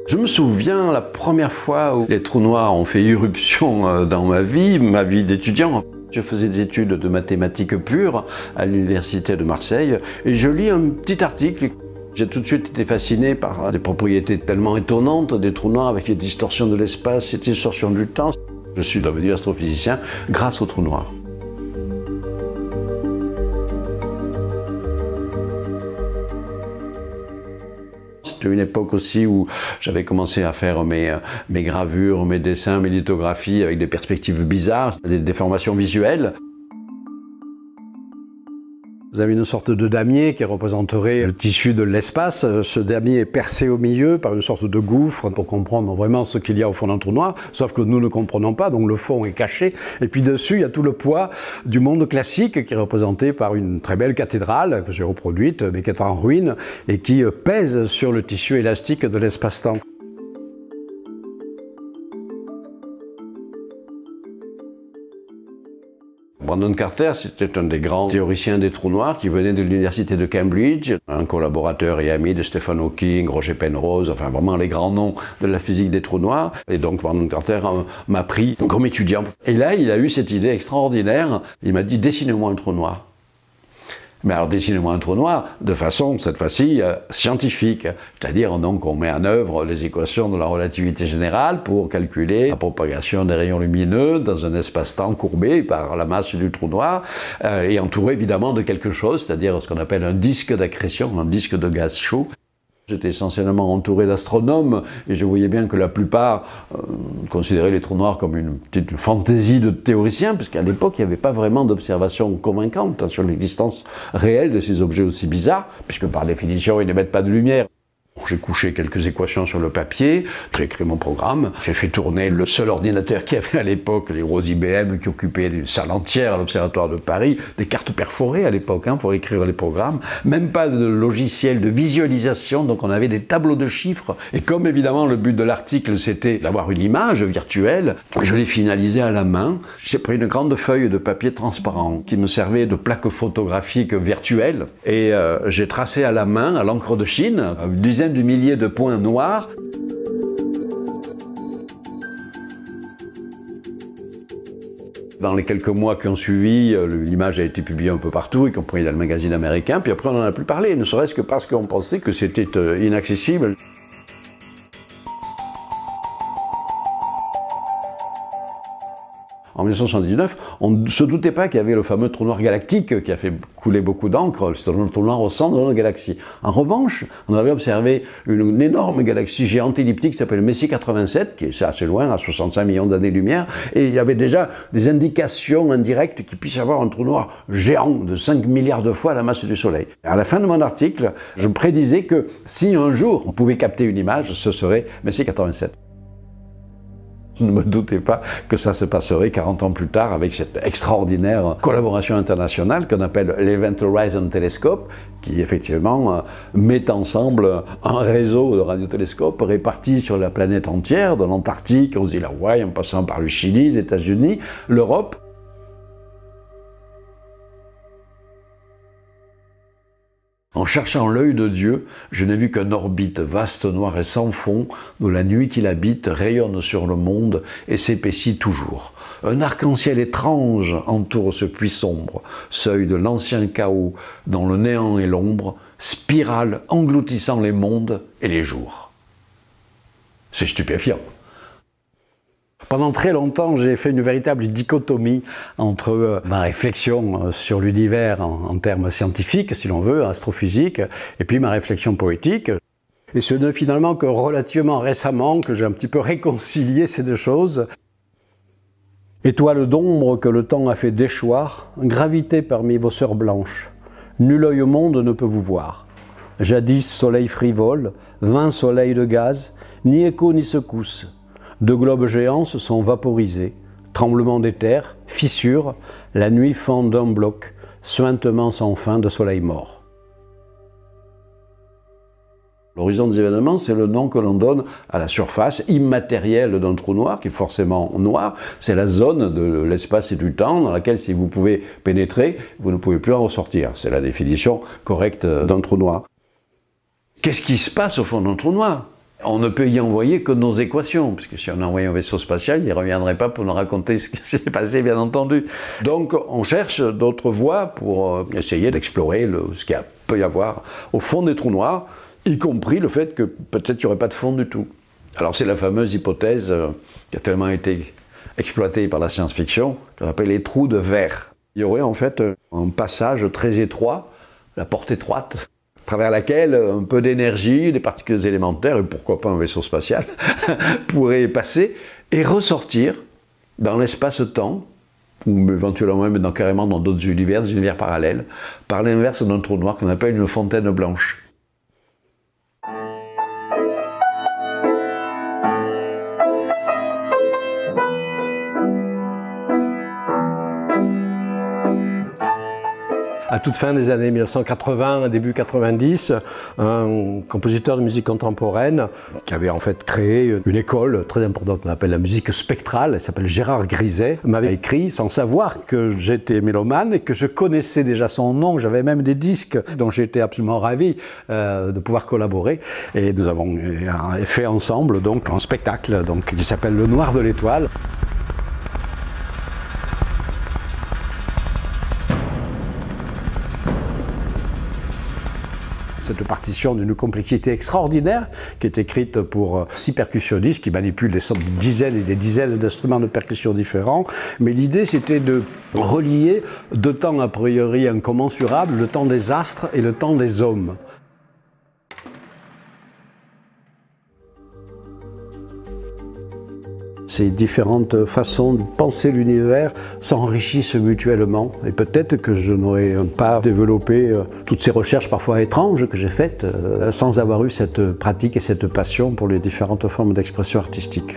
Je me souviens la première fois où les trous noirs ont fait irruption dans ma vie d'étudiant. Je faisais des études de mathématiques pures à l'université de Marseille et je lis un petit article. J'ai tout de suite été fasciné par les propriétés tellement étonnantes des trous noirs avec les distorsions de l'espace, les distorsions du temps. Je suis devenu astrophysicien grâce aux trous noirs. C'était une époque aussi où j'avais commencé à faire mes gravures, mes dessins, mes lithographies avec des perspectives bizarres, des déformations visuelles. Vous avez une sorte de damier qui représenterait le tissu de l'espace. Ce damier est percé au milieu par une sorte de gouffre pour comprendre vraiment ce qu'il y a au fond d'un trou noir, sauf que nous ne comprenons pas, donc le fond est caché. Et puis dessus, il y a tout le poids du monde classique qui est représenté par une très belle cathédrale que j'ai reproduite, mais qui est en ruine et qui pèse sur le tissu élastique de l'espace-temps. Brandon Carter, c'était un des grands théoriciens des trous noirs qui venait de l'université de Cambridge, un collaborateur et ami de Stephen Hawking, Roger Penrose, enfin vraiment les grands noms de la physique des trous noirs. Et donc Brandon Carter m'a pris comme étudiant. Et là, il a eu cette idée extraordinaire. Il m'a dit « Dessinez-moi un trou noir ». Mais alors dessinez-moi un trou noir de façon, cette fois-ci, scientifique. C'est-à-dire, donc, on met en œuvre les équations de la relativité générale pour calculer la propagation des rayons lumineux dans un espace-temps courbé par la masse du trou noir et entouré évidemment de quelque chose, c'est-à-dire ce qu'on appelle un disque d'accrétion, un disque de gaz chaud. J'étais essentiellement entouré d'astronomes et je voyais bien que la plupart considéraient les trous noirs comme une petite fantaisie de théoriciens, puisqu'à l'époque, il n'y avait pas vraiment d'observation convaincante sur l'existence réelle de ces objets aussi bizarres, puisque par définition, ils n'émettent pas de lumière. J'ai couché quelques équations sur le papier, j'ai écrit mon programme, j'ai fait tourner le seul ordinateur qu'il y avait à l'époque, les gros IBM qui occupaient une salle entière à l'Observatoire de Paris, des cartes perforées à l'époque pour écrire les programmes, même pas de logiciel de visualisation, donc on avait des tableaux de chiffres. Et comme évidemment le but de l'article c'était d'avoir une image virtuelle, je l'ai finalisé à la main. J'ai pris une grande feuille de papier transparent qui me servait de plaque photographique virtuelle et j'ai tracé à la main, à l'encre de Chine, une dizaine de milliers de points noirs. Dans les quelques mois qui ont suivi, l'image a été publiée un peu partout, y compris dans le magazine américain, puis après on n'en a plus parlé, ne serait-ce que parce qu'on pensait que c'était inaccessible. En 1979, on ne se doutait pas qu'il y avait le fameux trou noir galactique qui a fait couler beaucoup d'encre, c'est le trou noir au centre de notre galaxie. En revanche, on avait observé une énorme galaxie géante elliptique qui s'appelle Messier 87, qui est assez loin, à 65 millions d'années-lumière, et il y avait déjà des indications indirectes qu'il puisse y avoir un trou noir géant de 5 milliards de fois la masse du Soleil. À la fin de mon article, je prédisais que si un jour on pouvait capter une image, ce serait Messier 87. Je ne me doutais pas que ça se passerait 40 ans plus tard avec cette extraordinaire collaboration internationale qu'on appelle l'Event Horizon Telescope, qui effectivement met ensemble un réseau de radiotélescopes répartis sur la planète entière, de l'Antarctique aux îles Hawaï, en passant par le Chili, les États-Unis, l'Europe. En cherchant l'œil de Dieu, je n'ai vu qu'une orbite vaste, noire et sans fond, d'où la nuit qui l'habite rayonne sur le monde et s'épaissit toujours. Un arc-en-ciel étrange entoure ce puits sombre, seuil de l'ancien chaos dont le néant est l'ombre, spirale engloutissant les mondes et les jours. C'est stupéfiant. Pendant très longtemps, j'ai fait une véritable dichotomie entre ma réflexion sur l'univers en termes scientifiques, si l'on veut, astrophysique, et puis ma réflexion poétique. Et ce n'est finalement que relativement récemment que j'ai un petit peu réconcilié ces deux choses. Étoile d'ombre que le temps a fait déchoir, gravitez parmi vos sœurs blanches. Nul œil au monde ne peut vous voir. Jadis soleil frivole, 20 soleils de gaz, ni écho ni secousse. Deux globes géants se sont vaporisés, tremblement des terres, fissures, la nuit fend d'un bloc, suintement sans fin de soleil mort. L'horizon des événements, c'est le nom que l'on donne à la surface immatérielle d'un trou noir, qui est forcément noir. C'est la zone de l'espace et du temps dans laquelle, si vous pouvez pénétrer, vous ne pouvez plus en ressortir. C'est la définition correcte d'un trou noir. Qu'est-ce qui se passe au fond d'un trou noir ? On ne peut y envoyer que nos équations, parce que si on envoyait un vaisseau spatial, il ne reviendrait pas pour nous raconter ce qui s'est passé, bien entendu. Donc on cherche d'autres voies pour essayer d'explorer ce qu'il peut y avoir au fond des trous noirs, y compris le fait que peut-être il n'y aurait pas de fond du tout. Alors c'est la fameuse hypothèse qui a tellement été exploitée par la science-fiction, qu'on appelle les trous de verre. Il y aurait en fait un passage très étroit, la porte étroite, à travers laquelle un peu d'énergie, des particules élémentaires, et pourquoi pas un vaisseau spatial, pourrait passer et ressortir dans l'espace-temps, ou éventuellement même carrément dans d'autres univers, des univers parallèles, par l'inverse d'un trou noir qu'on appelle une fontaine blanche. À toute fin des années 1980, début 90, un compositeur de musique contemporaine qui avait en fait créé une école très importante qu'on appelle la musique spectrale, elle s'appelle Gérard Griset, m'avait écrit sans savoir que j'étais mélomane et que je connaissais déjà son nom, j'avais même des disques dont j'étais absolument ravi de pouvoir collaborer. Et nous avons fait ensemble donc un spectacle qui s'appelle Le Noir de l'Étoile. Cette partition d'une complexité extraordinaire qui est écrite pour 6 percussionnistes qui manipulent des dizaines et des dizaines d'instruments de percussion différents. Mais l'idée, c'était de relier 2 temps a priori incommensurables, le temps des astres et le temps des hommes. Ces différentes façons de penser l'univers s'enrichissent mutuellement. Et peut-être que je n'aurais pas développé toutes ces recherches parfois étranges que j'ai faites sans avoir eu cette pratique et cette passion pour les différentes formes d'expression artistique.